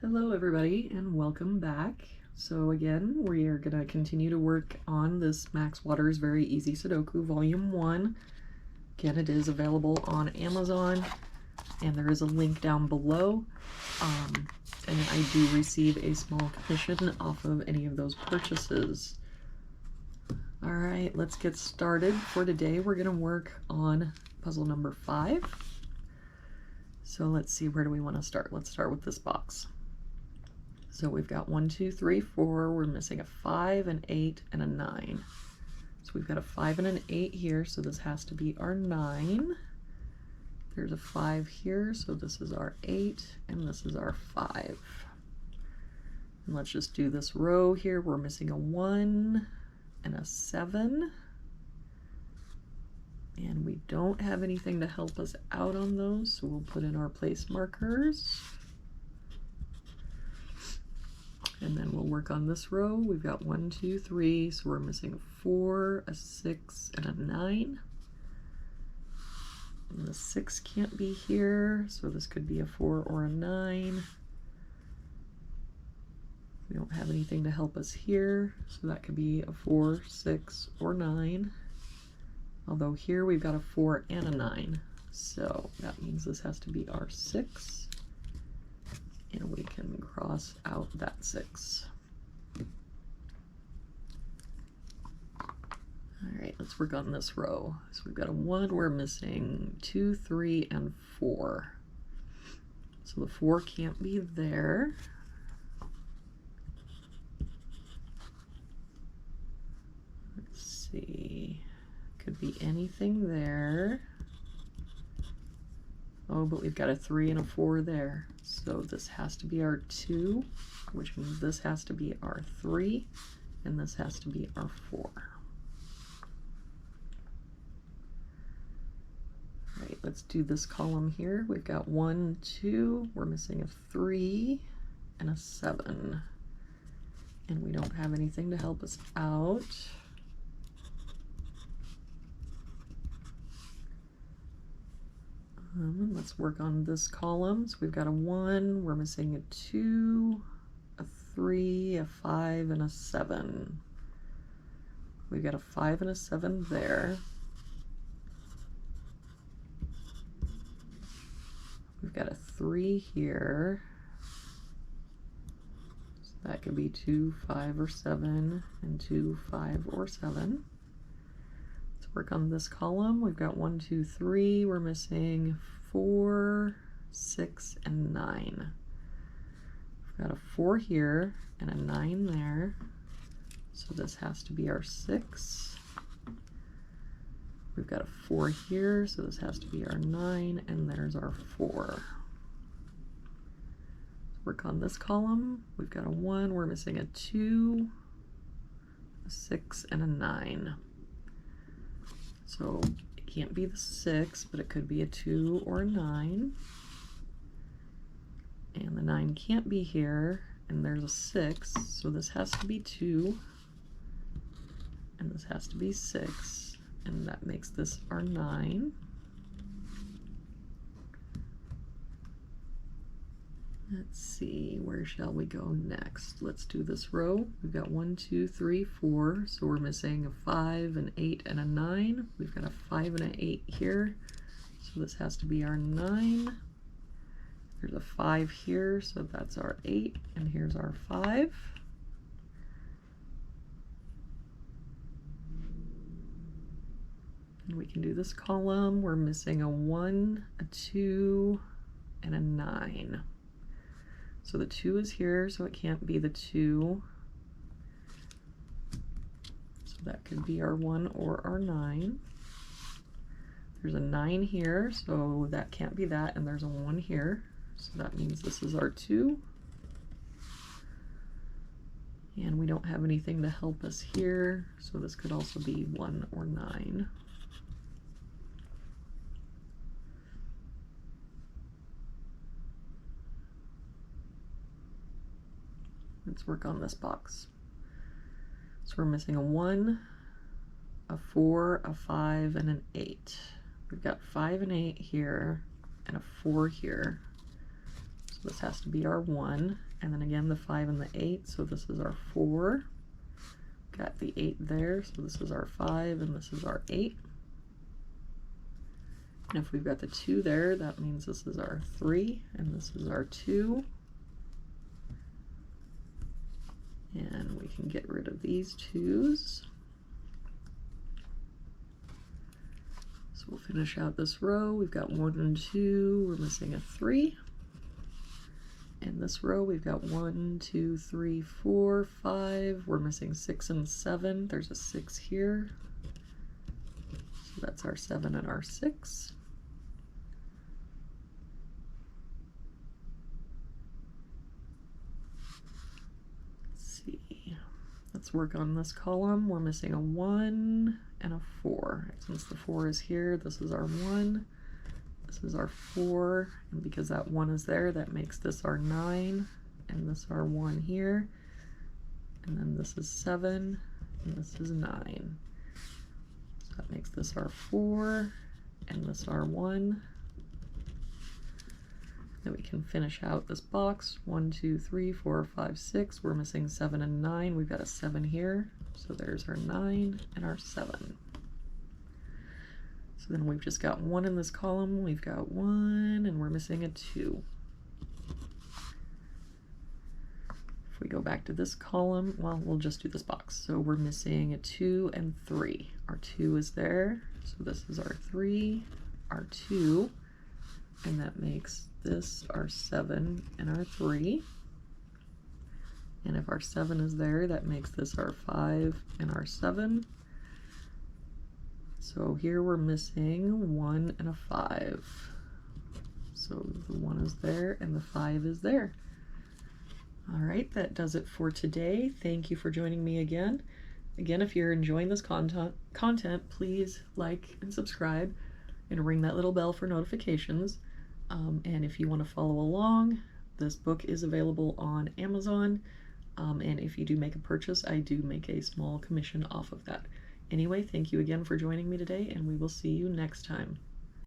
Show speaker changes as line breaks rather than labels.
Hello everybody and welcome back. So again, we are going to continue to work on this Max Waters Very Easy Sudoku Volume 1. Again, it is available on Amazon and there is a link down below. And I do receive a small commission off of any of those purchases. Alright, let's get started. For today we're going to work on puzzle number 5. So let's see, where do we want to start? Let's start with this box. So we've got 1, 2, 3, 4, we're missing a 5, an 8, and a 9. So we've got a 5 and an 8 here, so this has to be our 9. There's a 5 here, so this is our 8, and this is our 5. And let's just do this row here. We're missing a 1 and a 7. And we don't have anything to help us out on those, so we'll put in our place markers. And then we'll work on this row. We've got 1, 2, 3, so we're missing a 4, a 6, and a 9. And the 6 can't be here, so this could be a 4 or a 9. We don't have anything to help us here, so that could be a 4, 6, or 9. Although here we've got a 4 and a 9, so that means this has to be our 6. And we can cross out that 6. Alright, let's work on this row. So we've got a 1, we're missing 2, 3, and 4. So the 4 can't be there. Let's see, could be anything there. Oh, but we've got a 3 and a 4 there. So this has to be our 2, which means this has to be our 3, and this has to be our 4. All right, let's do this column here. We've got 1, 2, we're missing a 3 and a 7. And we don't have anything to help us out. Let's work on this column. So we've got a 1, we're missing a 2, a 3, a 5, and a 7. We've got a 5 and a 7 there. We've got a 3 here. So that could be 2, 5, or 7, and 2, 5, or 7. Work on this column. We've got 1, 2, 3. We're missing 4, 6, and 9. We've got a 4 here and a 9 there. So this has to be our 6. We've got a 4 here, so this has to be our 9, and there's our 4. Work on this column. We've got a 1. We're missing a 2, a 6, and a 9. So it can't be the 6, but it could be a 2 or a 9. And the 9 can't be here, and there's a 6, so this has to be 2, and this has to be 6, and that makes this our 9. Let's see, where shall we go next? Let's do this row. We've got 1, 2, 3, 4, so we're missing a 5, an 8, and a 9. We've got a 5 and an 8 here, so this has to be our 9. There's a 5 here, so that's our 8, and here's our 5. And we can do this column. We're missing a 1, a 2, and a 9. So the 2 is here, so it can't be the 2. So that could be our 1 or our 9. There's a 9 here, so that can't be that, and there's a 1 here. So that means this is our 2. And we don't have anything to help us here, so this could also be 1 or 9. Let's work on this box. So we're missing a 1, a 4, a 5, and an 8. We've got 5 and 8 here, and a 4 here. So this has to be our 1. And then again, the 5 and the 8. So this is our 4. Got the 8 there. So this is our 5 and this is our 8. And if we've got the 2 there, that means this is our 3 and this is our 2. And we can get rid of these 2's. So we'll finish out this row. We've got 1 and 2. We're missing a 3. In this row, we've got 1, 2, 3, 4, 5. We're missing 6 and 7. There's a 6 here. So that's our 7 and our 6. Let's work on this column. We're missing a 1 and a 4. Since the 4 is here, this is our 1, this is our 4, and because that 1 is there, that makes this our 9, and this our 1 here, and then this is 7, and this is 9. So that makes this our 4, and this our 1. Then we can finish out this box. 1, 2, 3, 4, 5, 6. We're missing 7 and 9. We've got a 7 here. So there's our 9 and our 7. So then we've just got 1 in this column. We've got 1 and we're missing a 2. If we go back to this column, well, we'll just do this box. So we're missing a 2 and 3. Our 2 is there. So this is our 3, our 2, and that makes this our 7 and our 3. And if our 7 is there, that makes this our 5 and our 7. So here we're missing 1 and a 5. So the 1 is there and the 5 is there. All right, that does it for today. Thank you for joining me again. Again, if you're enjoying this content, please like and subscribe and ring that little bell for notifications. And if you want to follow along, this book is available on Amazon. And if you do make a purchase, I do make a small commission off of that. Anyway, thank you again for joining me today, and we will see you next time.